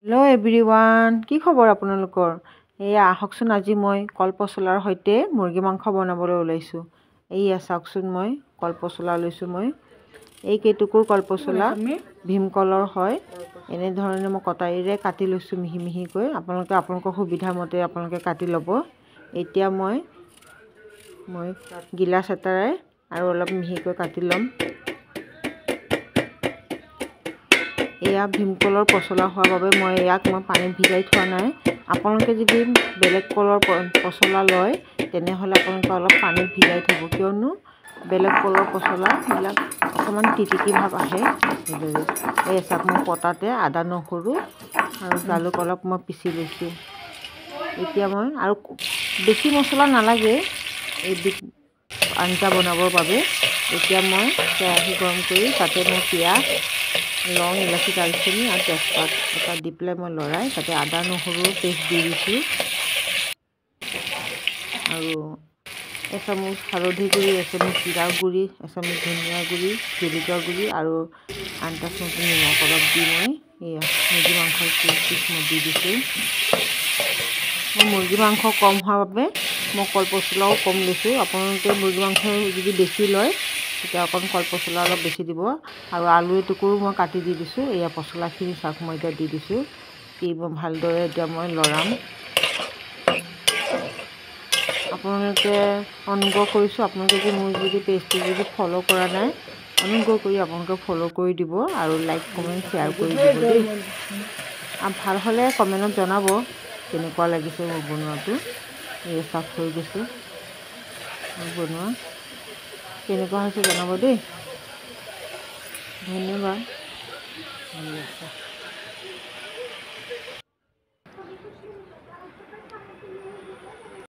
Hello' everyone, কি খবৰ আপোনালোকৰ? এয়া আহকচোন, আজি মই কলপচলাৰ সৈতে মুৰ্গী মাংস বনাবলৈ ওলাইছোঁ। এয়া চাওকচোন, মই কলপচলা লৈছোঁ। এই কেইটুকুৰ কলপচলা ভীমকলৰ হয়। এনেধৰণে মই কটাৰীৰে কাটি লৈছোঁ মিহি মিহিকৈ। আপোনালোকৰ সুবিধা মতে আপোনালোকে কাটি ল'ব। এতিয়া মই গিলাচ এটাৰে আৰু অলপ মিহিকৈ কাটি ল'ম। এয়া ভীমকলৰ পচলা হোৱাৰ বাবে মই পানীত ভিজাই থোৱা নাই। আপোনালোকে যদি বেলেগ কলৰ পচলা লয় তেনেহ'লে আপোনালোকে অলপ পানীত ভিজাই থ'ব, কিয়নো বেলেগ কলৰ পচলাবিলাক অকণমান তিতিকি ভাৱ আহে। এই চাওক, মই পটাতে আদা নহৰু আৰু জালুক অলপ মই পিচি লৈছোঁ। এতিয়া মই আৰু বেছি মছলা নালাগে এই আঞ্জা বনাবৰ বাবে। এতিয়া মই কেৰাহী গৰম কৰি তাতে মই পিঁয়াজ, লং, ইলাচি, দালচেনি আৰু তেজপাত এটা দি পেলাই মই লৰাই তাতে আদা নহৰু পেষ্ট দি দিছোঁ আৰু এচামুচ হালধি গুড়ি, এচামুচ জিৰা গুড়ি, এচামুচ ধনিয়া গুড়ি, জলকীয়া গুড়ি আৰু আন্দাজমতে নিমখ অলপ দি মই মুৰ্গী মাংসৰ পিচ মই দি দিছোঁ। মই মুৰ্গী মাংস কম হোৱাৰ বাবে মই কলপচলাও কম লৈছোঁ। আপোনালোকে মুৰ্গী মাংস যদি বেছি লয় তেতিয়া অকণ কলপচলা অলপ বেছি দিব। আৰু আলু এটুকুৰো মই কাটি দি দিছোঁ। এয়া পচলাখিনি চাওক, মই এতিয়া দি দিছোঁ। দি মই ভালদৰে এতিয়া মই লৰাম। আপোনালোকে অনুগ্ৰহ কৰিছোঁ, আপোনালোকে মোৰ পেজটো যদি ফ'ল' কৰা নাই, অনুগ্ৰহ কৰি আপোনালোকে ফ'ল' কৰি দিব আৰু লাইক কমেণ্ট শ্বেয়াৰ কৰি দিব দেই। ভাল হ'লে কমেণ্টত জনাব কেনেকুৱা লাগিছে মোৰ বনোৱাটো। এই চাওক হৈ গৈছে মোৰ বনোৱা, কেনেকুৱা হৈছে জনাব দেই। ধন্যবাদ।